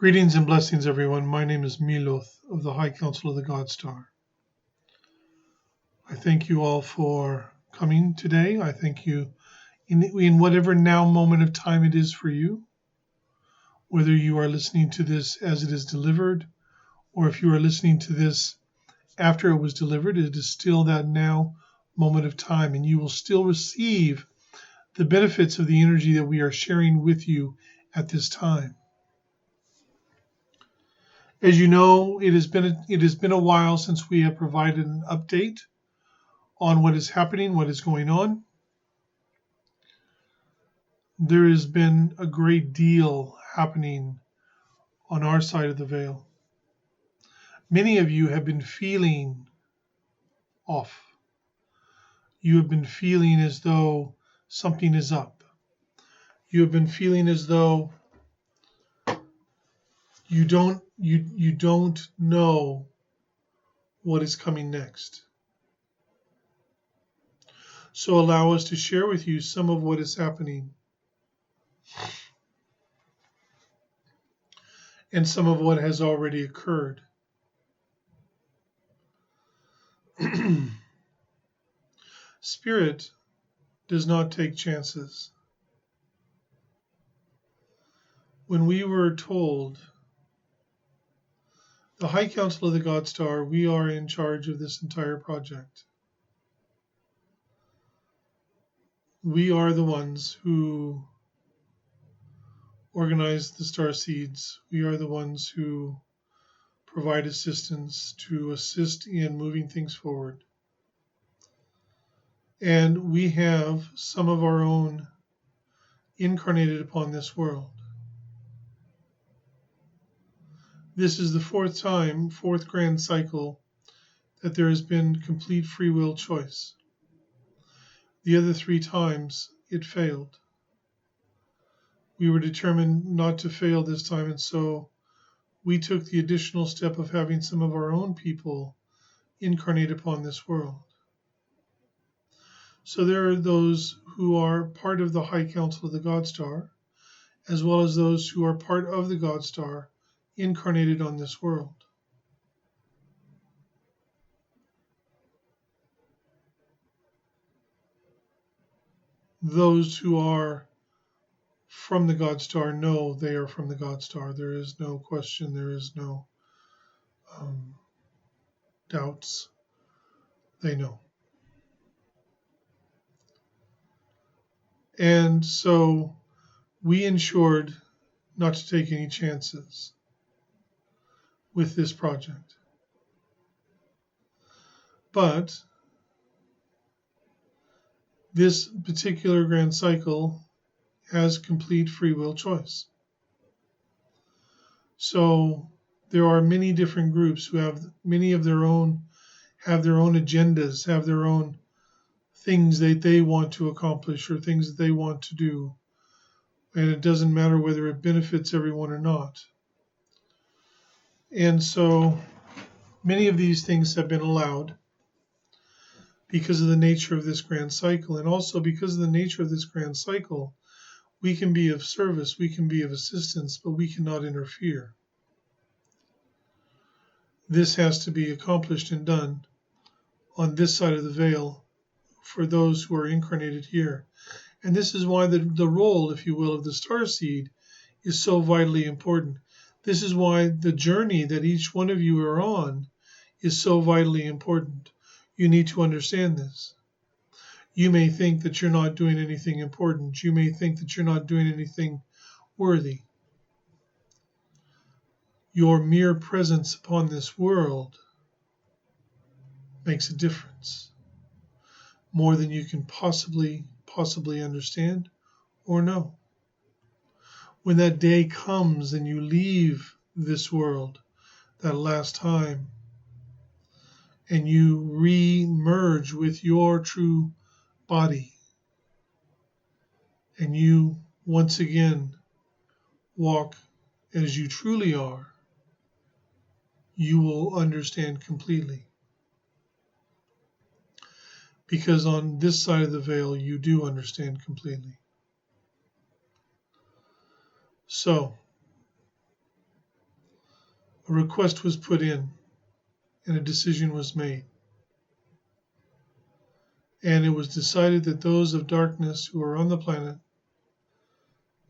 Greetings and blessings, everyone. My name is Miloth of the High Council of the GodStar. I thank you all for coming today. I thank you in whatever now moment of time it is for you, whether you are listening to this as it is delivered, or if you are listening to this after it was delivered, it is still that now moment of time, and you will still receive the benefits of the energy that we are sharing with you at this time. As you know, it has been a while since we have provided an update on what is happening, what is going on. There has been a great deal happening on our side of the veil. Many of you have been feeling off. You have been feeling as though something is up. You have been feeling as though you don't know what is coming next. So allow us to share with you some of what is happening and some of what has already occurred. Spirit does not take chances. When we were told, the High Council of the GodStar, we are in charge of this entire project. We are the ones who organize the star seeds. We are the ones who provide assistance to assist in moving things forward. And we have some of our own incarnated upon this world. This is the fourth grand cycle, that there has been complete free will choice. The other 3 times it failed. We were determined not to fail this time, and so we took the additional step of having some of our own people incarnate upon this world. So there are those who are part of the High Council of the GodStar, as well as those who are part of the GodStar incarnated on this world. Those who are from the GodStar know they are from the GodStar. There is no question, there is no doubts. They know. And so we ensured not to take any chances with this project. But this particular grand cycle has complete free will choice. So there are many different groups who have many of their own, have their own agendas, have their own things that they want to accomplish or things that they want to do. And it doesn't matter whether it benefits everyone or not. And so many of these things have been allowed because of the nature of this grand cycle. And also because of the nature of this grand cycle, we can be of service, we can be of assistance, but we cannot interfere. This has to be accomplished and done on this side of the veil for those who are incarnated here. And this is why the role, if you will, of the star seed is so vitally important. This is why the journey that each one of you are on is so vitally important. You need to understand this. You may think that you're not doing anything important. You may think that you're not doing anything worthy. Your mere presence upon this world makes a difference, more than you can possibly understand or know. When that day comes and you leave this world that last time, and you re-merge with your true body, and you once again walk as you truly are, you will understand completely. Because on this side of the veil, you do understand completely. So, a request was put in and a decision was made. And it was decided that those of darkness who are on the planet,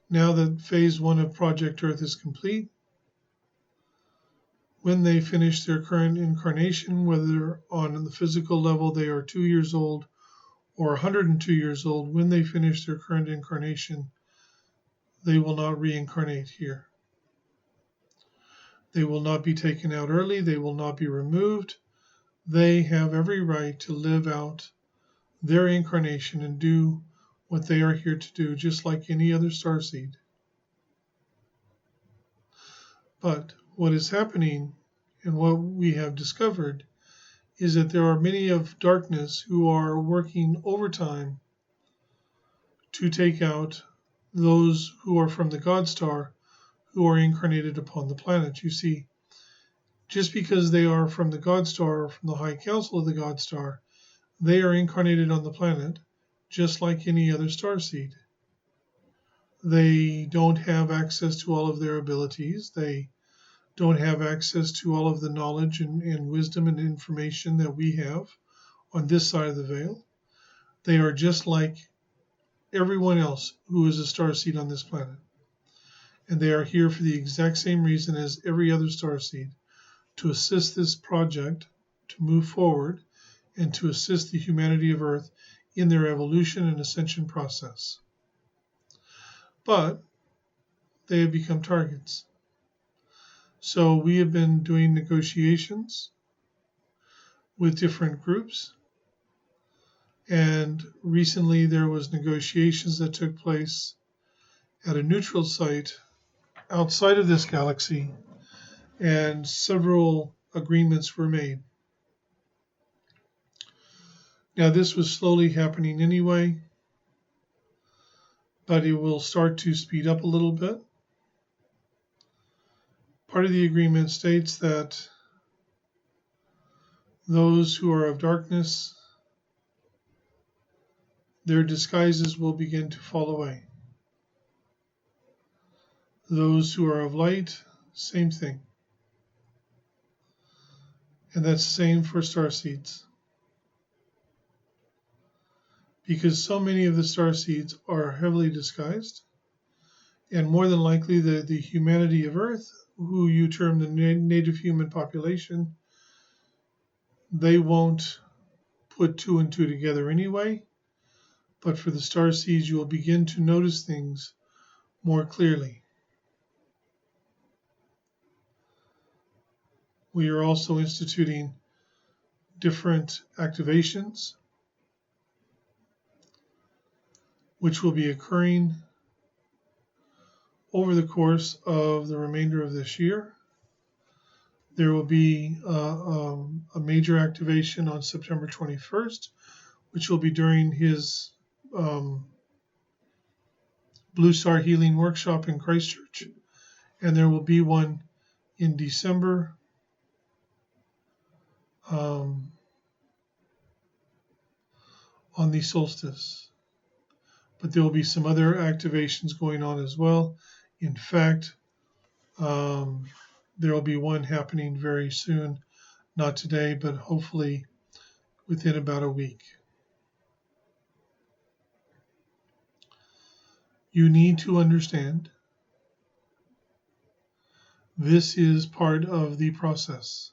now that phase 1 of Project Earth is complete, when they finish their current incarnation, whether on the physical level they are 2 years old or 102 years old, when they finish their current incarnation, they will not reincarnate here. They will not be taken out early. They will not be removed. They have every right to live out their incarnation and do what they are here to do, just like any other starseed. But what is happening and what we have discovered is that there are many of darkness who are working overtime to take out those who are from the GodStar who are incarnated upon the planet. You see, just because they are from the GodStar or from the High Council of the GodStar, they are incarnated on the planet just like any other starseed. They don't have access to all of their abilities. They don't have access to all of the knowledge and wisdom and information that we have on this side of the veil. They are just like everyone else who is a starseed on this planet. And they are here for the exact same reason as every other starseed, to assist this project to move forward and to assist the humanity of Earth in their evolution and ascension process. But they have become targets. So we have been doing negotiations with different groups. And recently there was negotiations that took place at a neutral site outside of this galaxy, and several agreements were made. Now, this was slowly happening anyway, but it will start to speed up a little bit. Part of the agreement states that those who are of darkness, their disguises will begin to fall away. Those who are of light, same thing. And that's the same for starseeds. Because so many of the starseeds are heavily disguised, and more than likely the humanity of Earth, who you term the native human population, they won't put 2 and 2 together anyway. But for the starseeds, you will begin to notice things more clearly. We are also instituting different activations, which will be occurring over the course of the remainder of this year. There will be a major activation on September 21st, which will be during his BlueStar Healing Workshop in Christchurch. And there will be one in December on the solstice. But there will be some other activations going on as well. In fact, there will be one happening very soon, not today, but hopefully within about a week. You need to understand this is part of the process.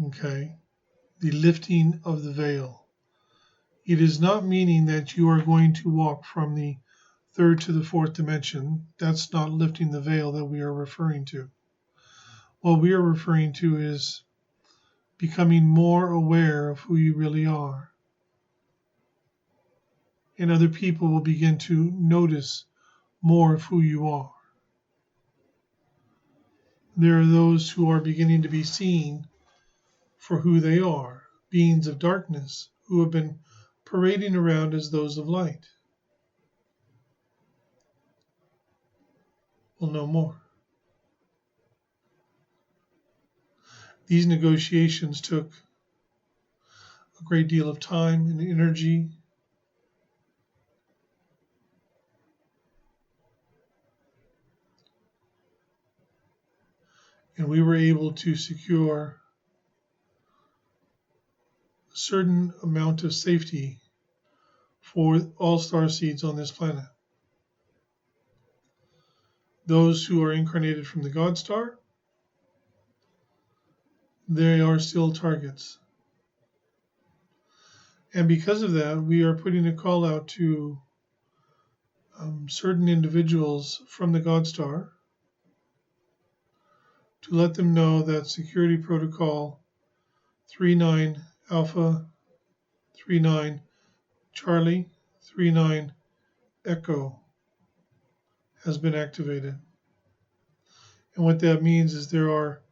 Okay? The lifting of the veil. It is not meaning that you are going to walk from the 3rd to the 4th dimension. That's not lifting the veil that we are referring to. What we are referring to is becoming more aware of who you really are. And other people will begin to notice more of who you are. There are those who are beginning to be seen for who they are, beings of darkness who have been parading around as those of light. We'll know more. These negotiations took a great deal of time and energy. and we were able to secure a certain amount of safety for all star seeds on this planet. Those who are incarnated from the GodStar, they are still targets. And because of that, we are putting a call out to certain individuals from the GodStar to let them know that security protocol 39 Alpha 39 Charlie 39 Echo has been activated. And what that means is there are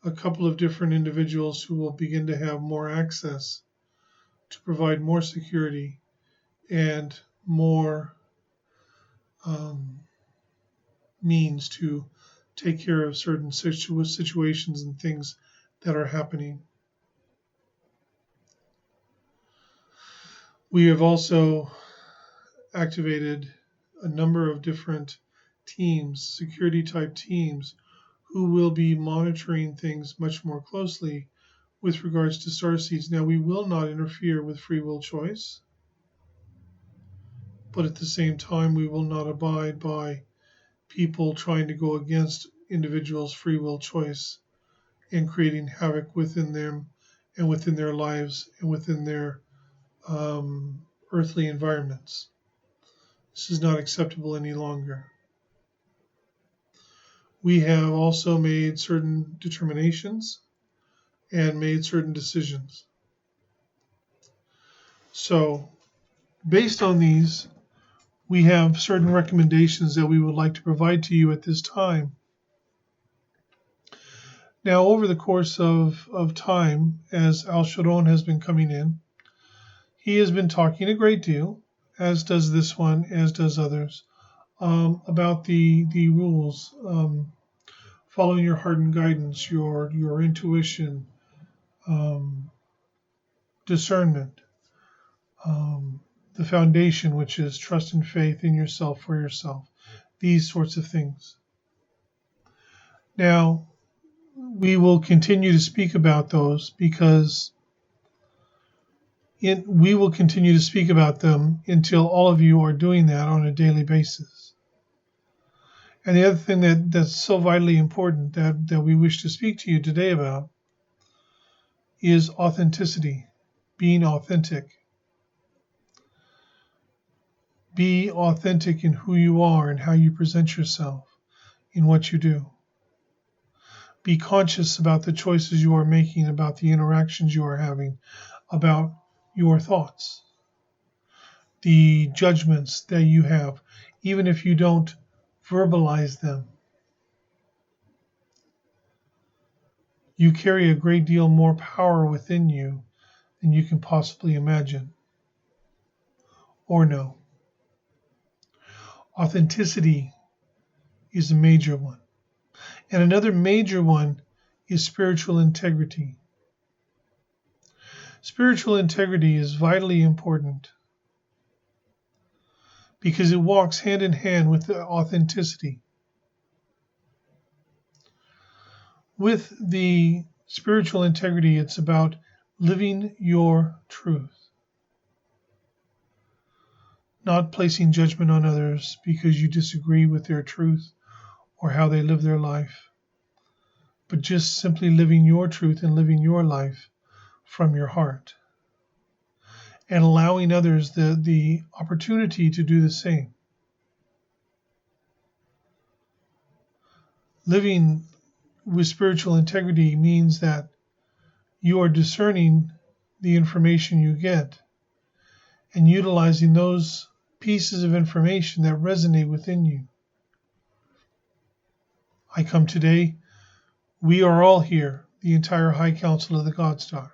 a couple of different individuals who will begin to have more access to provide more security and more means to take care of certain situations and things that are happening. We have also activated a number of different teams, security type teams, who will be monitoring things much more closely with regards to starseeds. Now, we will not interfere with free will choice, but at the same time, we will not abide by people trying to go against individuals' free will choice and creating havoc within them and within their lives and within their earthly environments. This is not acceptable any longer. We have also made certain determinations and made certain decisions. So, based on these, we have certain recommendations that we would like to provide to you at this time. Now, over the course of time, as Al Sharon has been coming in, he has been talking a great deal, as does this one, as does others, about the rules, following your heart and guidance, your intuition, discernment, the foundation, which is trust and faith in yourself for yourself, these sorts of things. Now, we will continue to speak about those because we will continue to speak about them until all of you are doing that on a daily basis. And the other thing that's so vitally important that we wish to speak to you today about is authenticity, being authentic. Be authentic in who you are and how you present yourself in what you do. Be conscious about the choices you are making, about the interactions you are having, about your thoughts, the judgments that you have, even if you don't verbalize them. You carry a great deal more power within you than you can possibly imagine or know. Authenticity is a major one. And another major one is spiritual integrity. Spiritual integrity is vitally important because it walks hand in hand with the authenticity. With the spiritual integrity, it's about living your truth, not placing judgment on others because you disagree with their truth or how they live their life, but just simply living your truth and living your life from your heart and allowing others the opportunity to do the same. Living with spiritual integrity means that you are discerning the information you get and utilizing those pieces of information that resonate within you. I come today, we are all here, the entire High Council of the GodStar.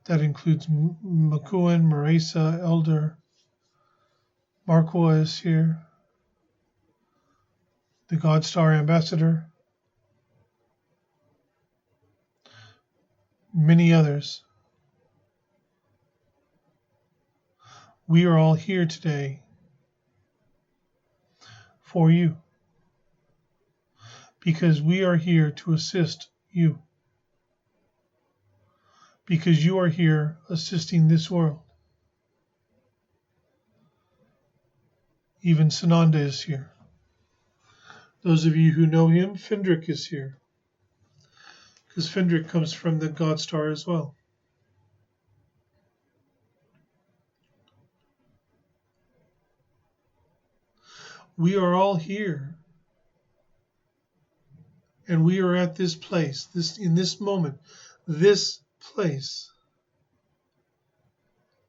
That includes McCohen, Marisa, Elder, Markwa is here, the GodStar Ambassador, many others. We are all here today for you. because we are here to assist you, because you are here assisting this world. Even Sananda is here. Those of you who know him, Findrick is here, because Findrick comes from the GodStar as well. We are all here, and we are at this place, in this moment, this place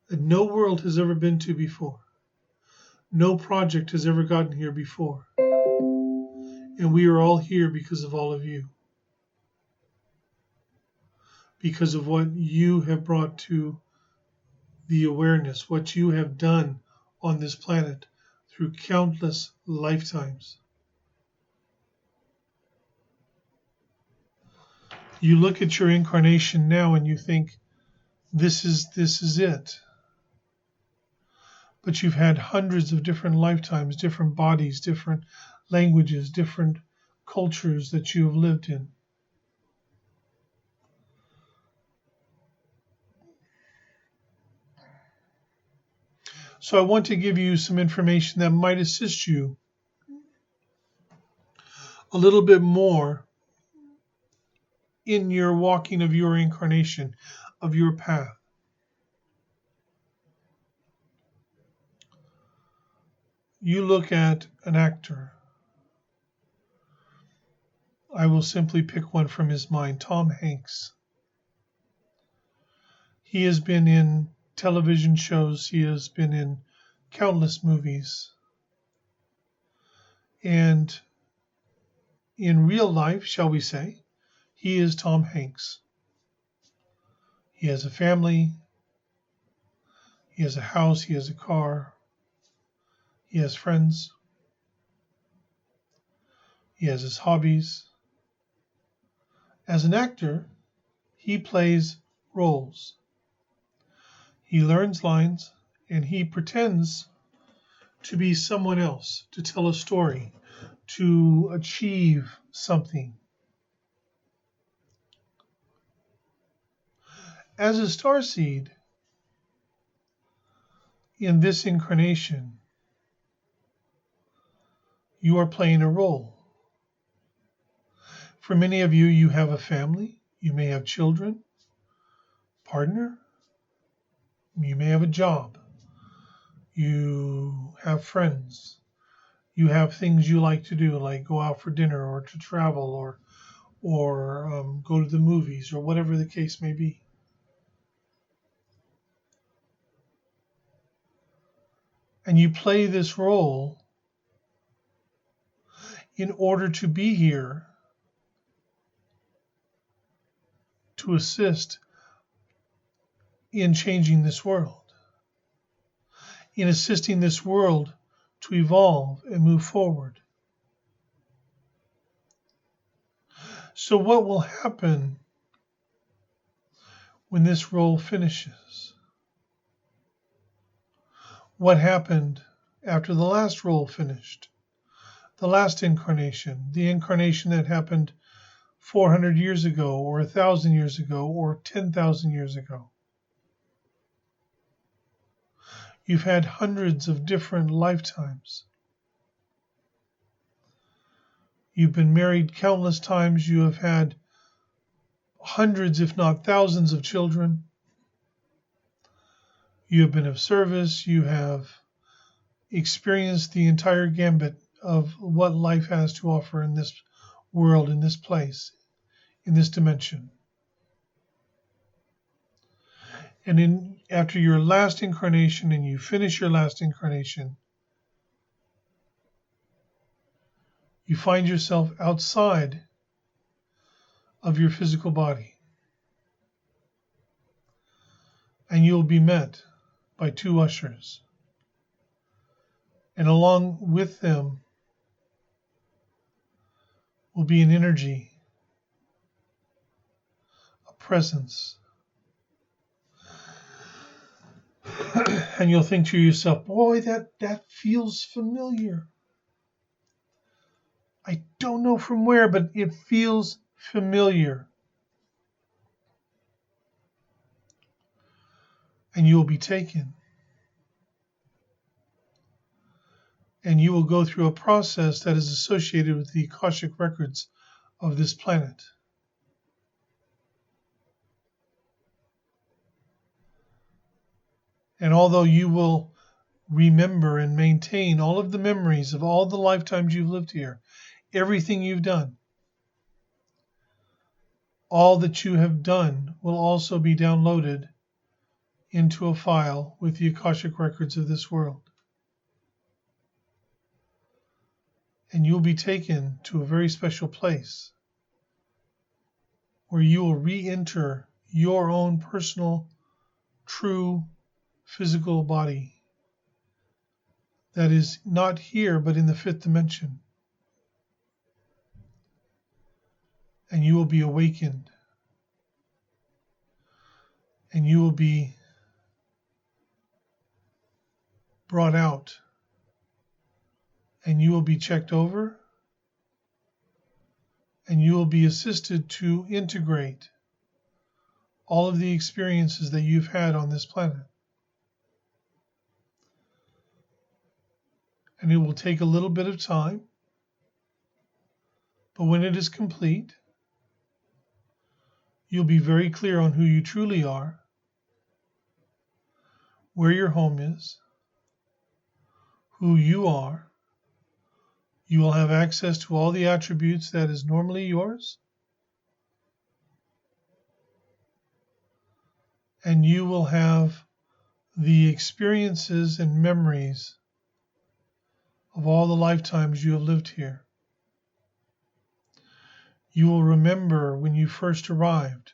that no world has ever been to before. No project has ever gotten here before. And we are all here because of all of you. Because of what you have brought to the awareness, what you have done on this planet through countless lifetimes. You look at your incarnation now and you think, this is it. But you've had hundreds of different lifetimes, different bodies, different languages, different cultures that you have lived in. So I want to give you some information that might assist you a little bit more in your walking of your incarnation, of your path. You look at an actor. I will simply pick one from his mind, Tom Hanks. He has been in television shows, he has been in countless movies. And in real life, shall we say, he is Tom Hanks. He has a family, he has a house, he has a car, he has friends, he has his hobbies. As an actor, he plays roles. He learns lines and he pretends to be someone else, to tell a story, to achieve something. As a starseed, in this incarnation, you are playing a role. For many of you, you have a family, you may have children, partner, you may have a job, you have friends, you have things you like to do, like go out for dinner or to travel or go to the movies or whatever the case may be. And you play this role in order to be here to assist in changing this world, in assisting this world to evolve and move forward. So what will happen when this role finishes? What happened after the last role finished? The last incarnation, the incarnation that happened 400 years ago or 1,000 years ago or 10,000 years ago. You've had hundreds of different lifetimes. You've been married countless times. You have had hundreds, if not thousands, of children. You have been of service. You have experienced the entire gambit of what life has to offer in this world, in this place, in this dimension. And after your last incarnation, and you finish your last incarnation, you find yourself outside of your physical body. And you'll be met by two ushers. And along with them will be an energy, a presence. And you'll think to yourself, boy, that feels familiar. I don't know from where, but it feels familiar. And you will be taken. And you will go through a process that is associated with the Akashic records of this planet. And although you will remember and maintain all of the memories of all the lifetimes you've lived here, everything you've done, all that you have done will also be downloaded into a file with the Akashic records of this world. And you'll be taken to a very special place where you will re-enter your own personal, true, physical body that is not here but in the fifth dimension. And you will be awakened. And you will be brought out. And you will be checked over. And you will be assisted to integrate all of the experiences that you've had on this planet. And it will take a little bit of time, but when it is complete, you'll be very clear on who you truly are, where your home is, who you are. You will have access to all the attributes that is normally yours, and you will have the experiences and memories of all the lifetimes you have lived here. You will remember when you first arrived,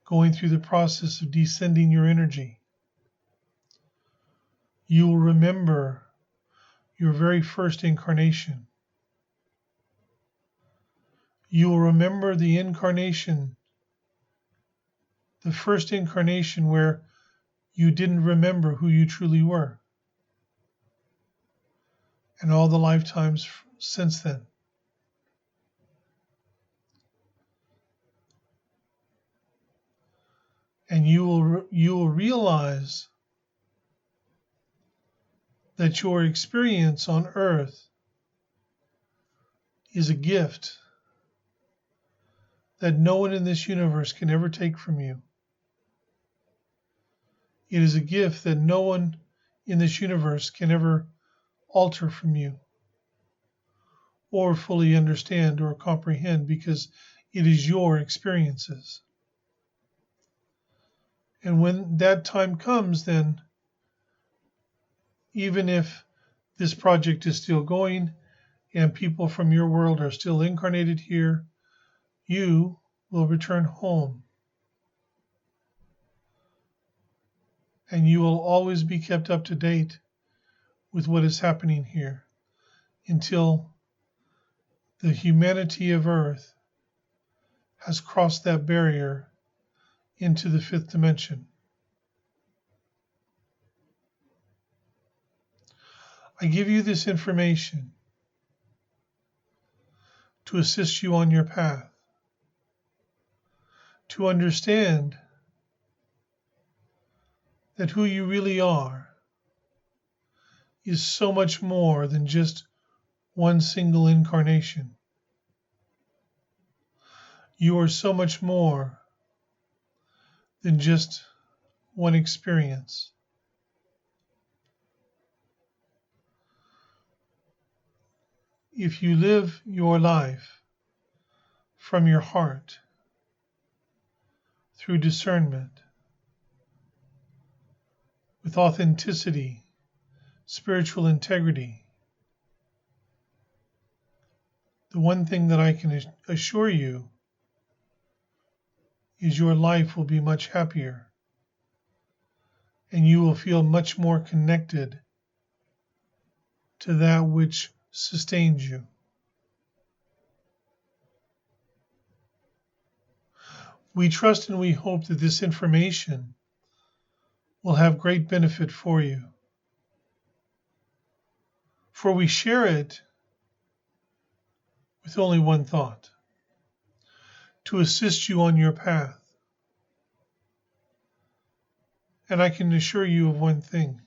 going through the process of descending your energy. You will remember your very first incarnation. You will remember the incarnation, the first incarnation where you didn't remember who you truly were, and all the lifetimes since then. And you will realize that your experience on earth is a gift that no one in this universe can ever take from you. It is a gift that no one in this universe can ever alter from you or fully understand or comprehend, because it is your experiences. And when that time comes, then even if this project is still going and people from your world are still incarnated here, you will return home. And you will always be kept up to date with what is happening here until the humanity of Earth has crossed that barrier into the fifth dimension. I give you this information to assist you on your path, to understand that who you really are is so much more than just one single incarnation. You are so much more than just one experience. If you live your life from your heart, through discernment, with authenticity, spiritual integrity, the one thing that I can assure you is your life will be much happier, and you will feel much more connected to that which sustains you. We trust and we hope that this information will have great benefit for you, for we share it with only one thought: to assist you on your path. And I can assure you of one thing: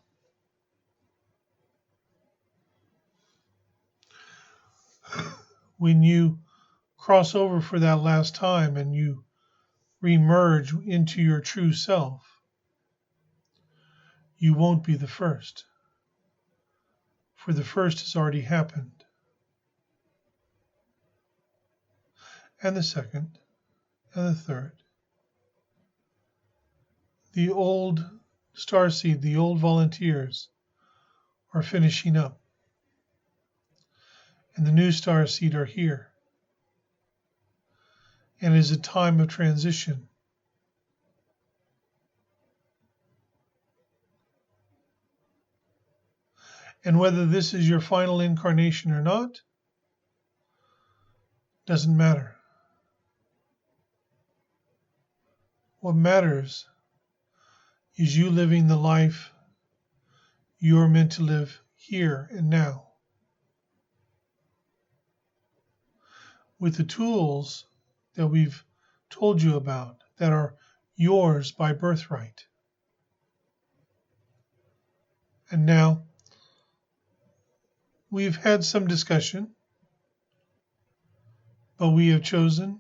when you cross over for that last time and you remerge into your true self, you won't be the first, for the first has already happened, and the second, and the third. The old starseed, the old volunteers are finishing up, and the new starseed are here. And it is a time of transition. And whether this is your final incarnation or not doesn't matter. What matters is you living the life you're meant to live here and now, with the tools that we've told you about that are yours by birthright. And now, we've had some discussion, but we have chosen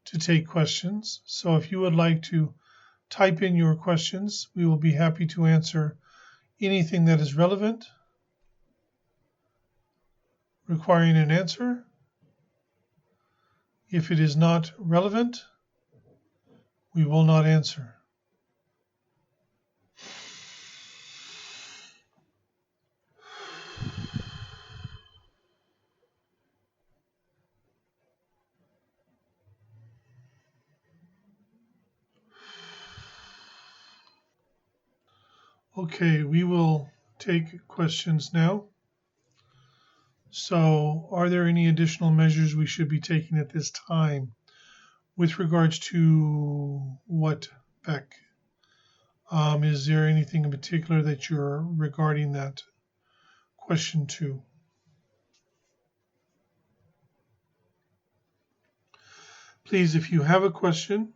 to take questions. So if you would like to type in your questions, we will be happy to answer anything that is relevant, requiring an answer. If it is not relevant, we will not answer. Okay, we will take questions now. So, are there any additional measures we should be taking at this time with regards to what, Beck? Is there anything in particular that you're regarding that question to? Please, if you have a question,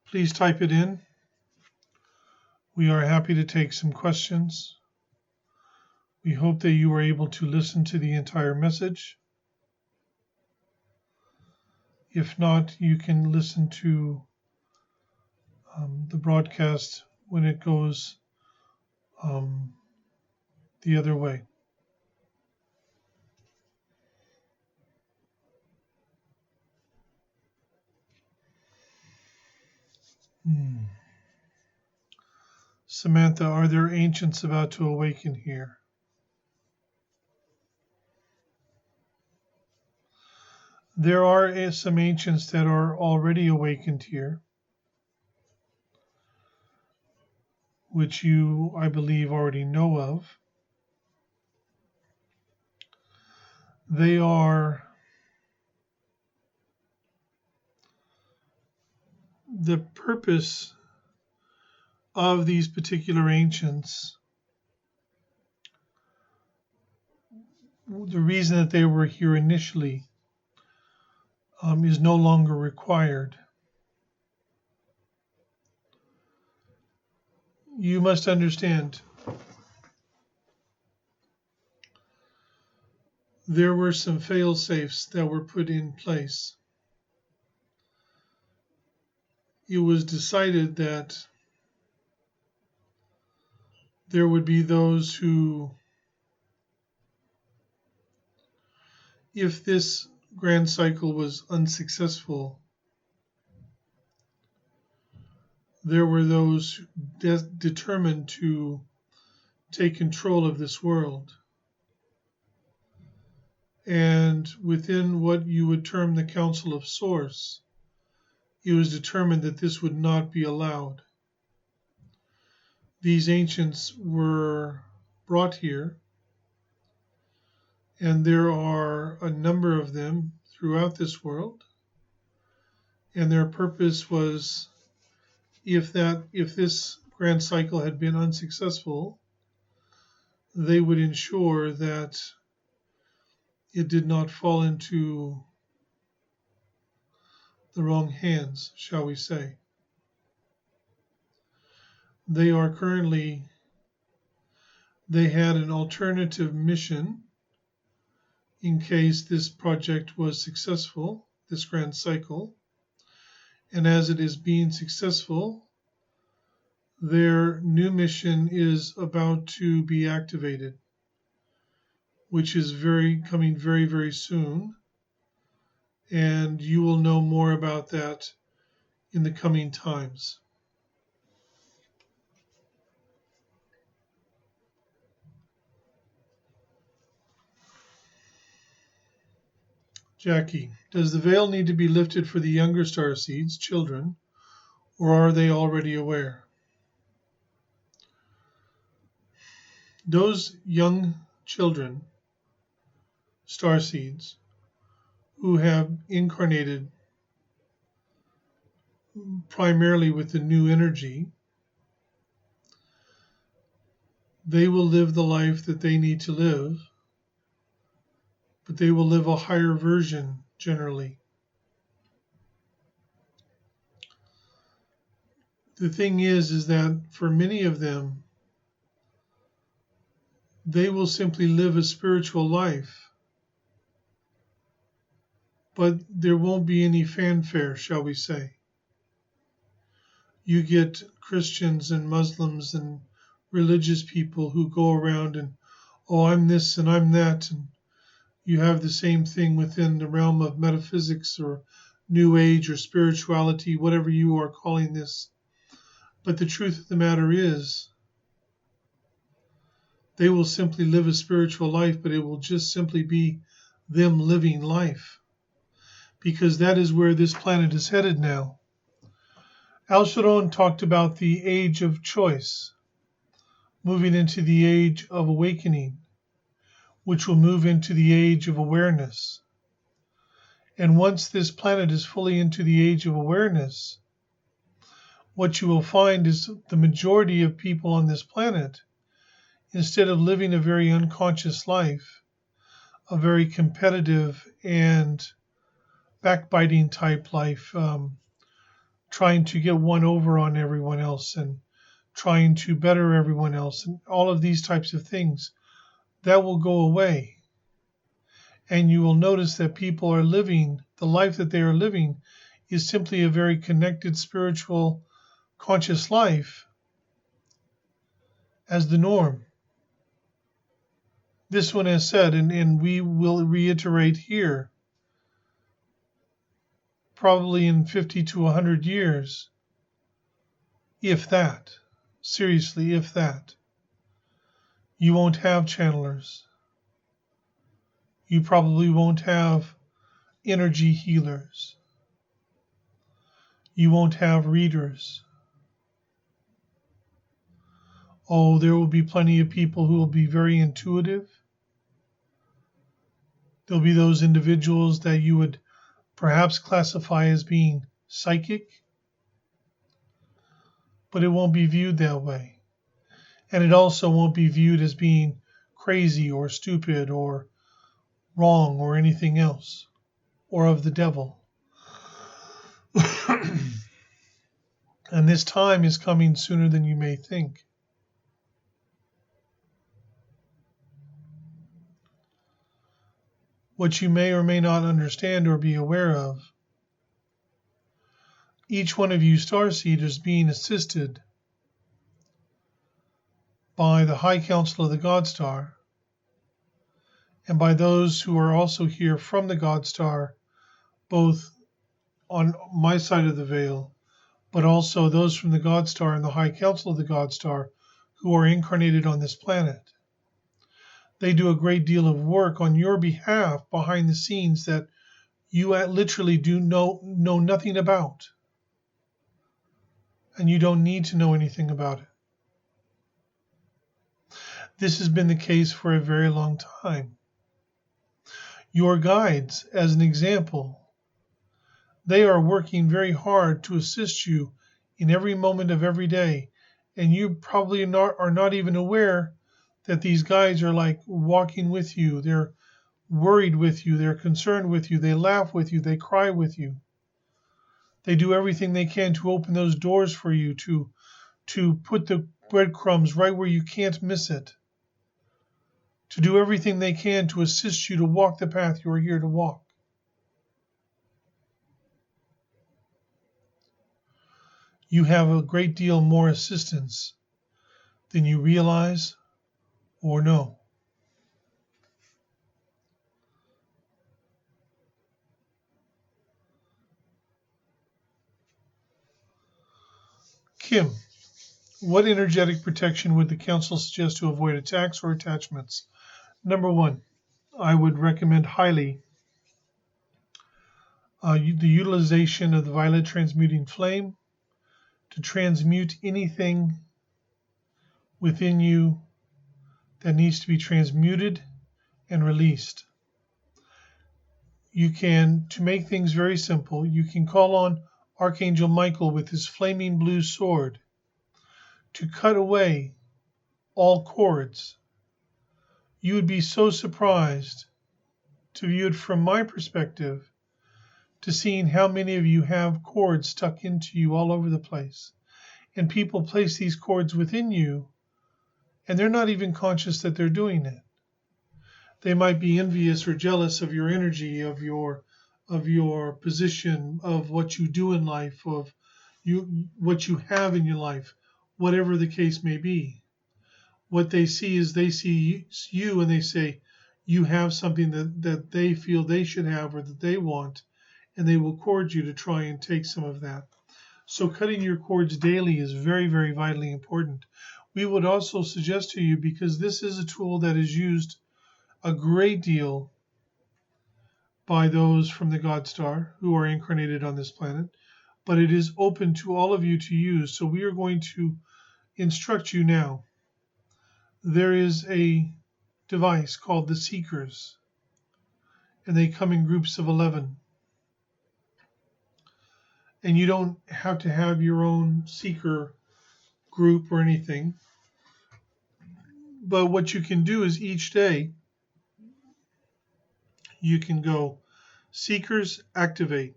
please type it in. We are happy to take some questions. We hope that you were able to listen to the entire message. If not, you can listen to the broadcast when it goes the other way. Samantha, are there ancients about to awaken here? There are some ancients that are already awakened here, which you, I believe, already know of. They are the purpose of these particular ancients. The reason that they were here initially is no longer required. You must understand, there were some fail-safes that were put in place. It was decided that there would be those who, if this grand cycle was unsuccessful, there were those determined to take control of this world. And within what you would term the Council of Source, it was determined that this would not be allowed. These ancients were brought here, and there are a number of them throughout this world. And their purpose was, if this grand cycle had been unsuccessful, they would ensure that it did not fall into the wrong hands, shall we say. They had an alternative mission in case this project was successful, this grand cycle. And as it is being successful, their new mission is about to be activated, which is coming very, very soon. And you will know more about that in the coming times. Jackie, does the veil need to be lifted for the younger star seeds, children, or are they already aware? Those young children, star seeds, who have incarnated primarily with the new energy, they will live the life that they need to live, but they will live a higher version generally. The thing is that for many of them, they will simply live a spiritual life, but there won't be any fanfare, shall we say. You get Christians and Muslims and religious people who go around and, oh, I'm this and I'm that, and you have the same thing within the realm of metaphysics or New Age or spirituality, whatever you are calling this. But the truth of the matter is, they will simply live a spiritual life, but it will just simply be them living life, because that is where this planet is headed now. Al Sharon talked about the age of choice, moving into the age of awakening, which will move into the age of awareness. And once this planet is fully into the age of awareness, what you will find is the majority of people on this planet, instead of living a very unconscious life, a very competitive and backbiting type life, trying to get one over on everyone else and trying to better everyone else and all of these types of things, that will go away. And you will notice that people are living, the life that they are living is simply a very connected, spiritual, conscious life as the norm. This one has said, and we will reiterate here, probably in 50 to 100 years, if that, seriously, if that, you won't have channelers. You probably won't have energy healers. You won't have readers. Oh, there will be plenty of people who will be very intuitive. There'll be those individuals that you would perhaps classify as being psychic, but it won't be viewed that way. And it also won't be viewed as being crazy or stupid or wrong or anything else, or of the devil. And this time is coming sooner than you may think. What you may or may not understand or be aware of, each one of you starseed is being assisted by the High Council of the GodStar and by those who are also here from the GodStar, both on my side of the veil, but also those from the GodStar and the High Council of the GodStar who are incarnated on this planet. They do a great deal of work on your behalf behind the scenes that you literally do know nothing about. And you don't need to know anything about it. This has been the case for a very long time. Your guides, as an example, they are working very hard to assist you in every moment of every day. And you probably are not even aware that these guides are like walking with you. They're worried with you, they're concerned with you, they laugh with you, they cry with you. They do everything they can to open those doors for you, to put the breadcrumbs right where you can't miss it, to do everything they can to assist you to walk the path you are here to walk. You have a great deal more assistance than you realize or know. Kim, what energetic protection would the council suggest to avoid attacks or attachments? Number one, I would recommend highly the utilization of the violet transmuting flame to transmute anything within you that needs to be transmuted and released. You can, to make things very simple, you can call on Archangel Michael with his flaming blue sword to cut away all cords. You would be so surprised to view it from my perspective, to seeing how many of you have cords stuck into you all over the place. And people place these cords within you, and they're not even conscious that they're doing it. They might be envious or jealous of your energy, of your position, of what you do in life, of what you have in your life, whatever the case may be. What they see is they see you and they say you have something that they feel they should have or that they want, and they will cord you to try and take some of that. So cutting your cords daily is very, very vitally important. We would also suggest to you, because this is a tool that is used a great deal by those from the GodStar who are incarnated on this planet, but it is open to all of you to use. So we are going to instruct you now. There is a device called the Seekers, and they come in groups of 11. And you don't have to have your own seeker group or anything. But what you can do is each day you can go, Seekers, activate.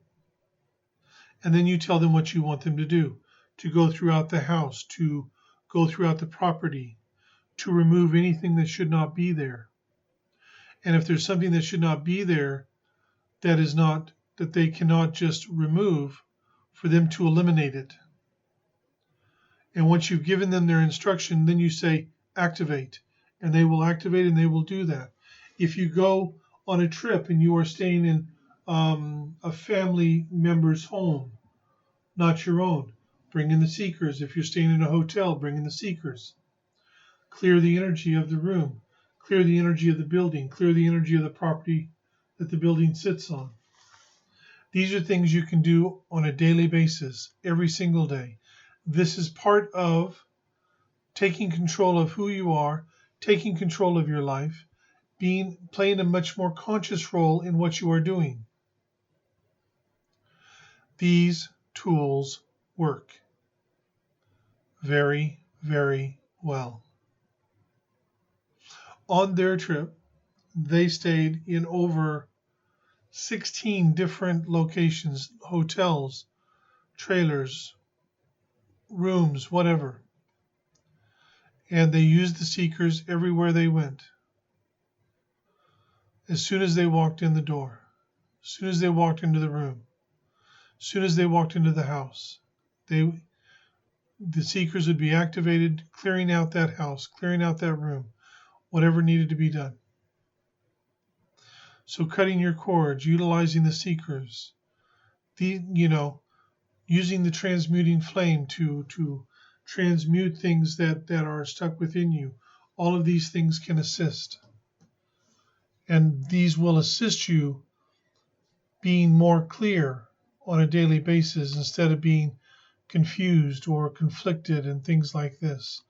And then you tell them what you want them to do, to go throughout the house, to go throughout the property, to remove anything that should not be there. And if there's something that should not be there that they cannot just remove, for them to eliminate it. And once you've given them their instruction, then you say, activate. And they will activate and they will do that. If you go on a trip and you are staying in a family member's home, not your own, bring in the Seekers. If you're staying in a hotel, bring in the Seekers. Clear the energy of the room. Clear the energy of the building. Clear the energy of the property that the building sits on. These are things you can do on a daily basis, every single day. This is part of taking control of who you are, taking control of your life, playing a much more conscious role in what you are doing. These tools work very, very well. On their trip, they stayed in over 16 different locations, hotels, trailers, rooms, whatever. And they used the Seekers everywhere they went. As soon as they walked in the door, as soon as they walked into the room, as soon as they walked into the house, the Seekers would be activated, clearing out that house, clearing out that room, whatever needed to be done. So cutting your cords, utilizing the Seekers, using the transmuting flame to transmute things that are stuck within you. All of these things can assist. And these will assist you being more clear on a daily basis instead of being confused or conflicted and things like this.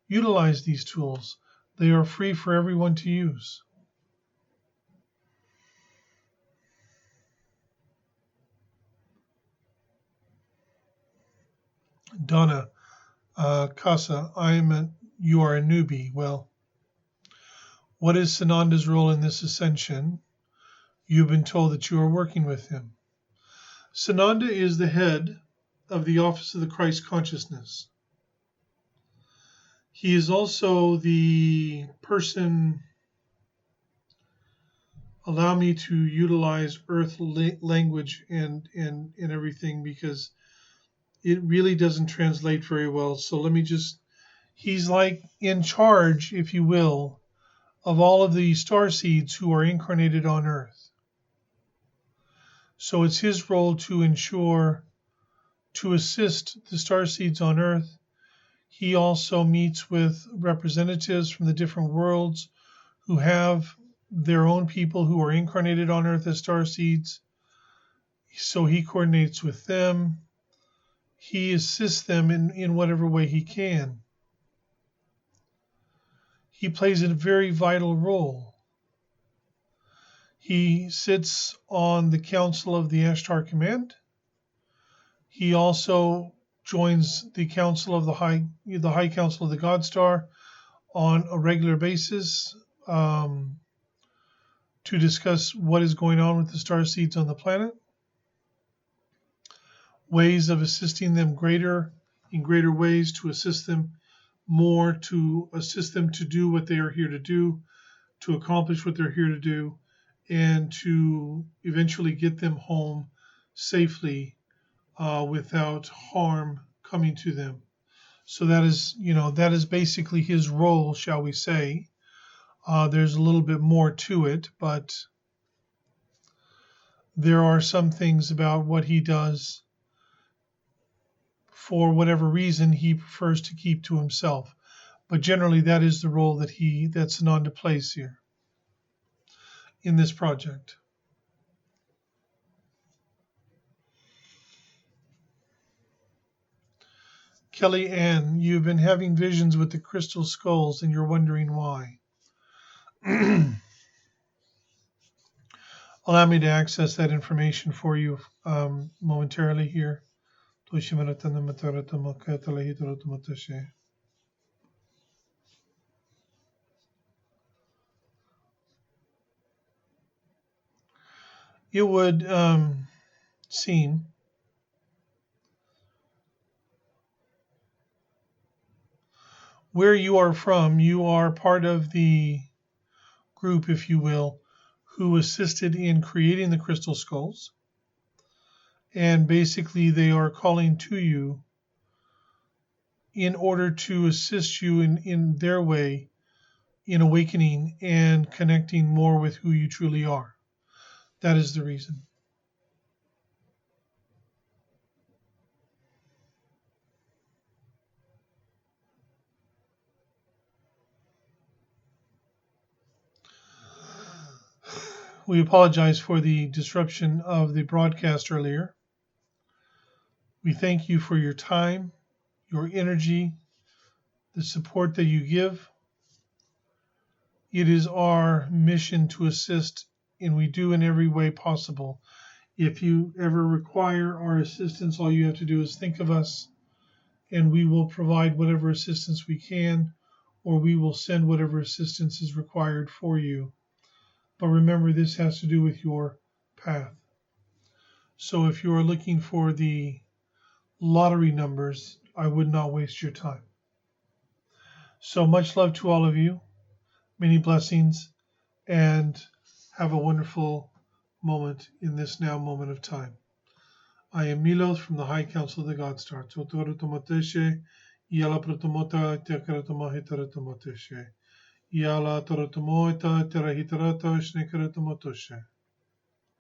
Utilize these tools. They are free for everyone to use. Donna Casa, you are a newbie. Well, what is Sananda's role in this ascension? You've been told that you are working with him. Sananda is the head of the Office of the Christ Consciousness. He is also the person, allow me to utilize earth language and everything because it really doesn't translate very well. So let me just, he's like in charge, if you will, of all of the star seeds who are incarnated on earth. So it's his role to ensure, to assist the star seeds on earth. He also meets with representatives from the different worlds who have their own people who are incarnated on earth as star seeds. So he coordinates with them. He assists them in whatever way he can. He plays a very vital role. He sits on the Council of the Ashtar Command. He also joins the Council of the High Council of the GodStar on a regular basis to discuss what is going on with the star seeds on the planet, ways of assisting them in greater ways, to assist them more, to assist them to do what they are here to do, to accomplish what they're here to do, and to eventually get them home safely without harm coming to them. So that is basically his role, shall we say. There's a little bit more to it, but there are some things about what he does, for whatever reason, he prefers to keep to himself. But generally, that is the role that Sananda plays here in this project. Kelly Ann, you've been having visions with the crystal skulls and you're wondering why. Allow me to access that information for you momentarily here. It would seem where you are from, you are part of the group, if you will, who assisted in creating the crystal skulls. And basically, they are calling to you in order to assist you in their way in awakening and connecting more with who you truly are. That is the reason. We apologize for the disruption of the broadcast earlier. We thank you for your time, your energy, the support that you give. It is our mission to assist, and we do in every way possible. If you ever require our assistance, all you have to do is think of us, and we will provide whatever assistance we can, or we will send whatever assistance is required for you. But remember, this has to do with your path. So if you are looking for the lottery numbers, I would not waste your time. So much love to all of you, many blessings, and have a wonderful moment in this now moment of time. I am Miloth from the High Council of the GodStar. Yala protomota tekaratoma hitaratomoteshe. Yala torotomoita terahitarata shnekaratomotoshe.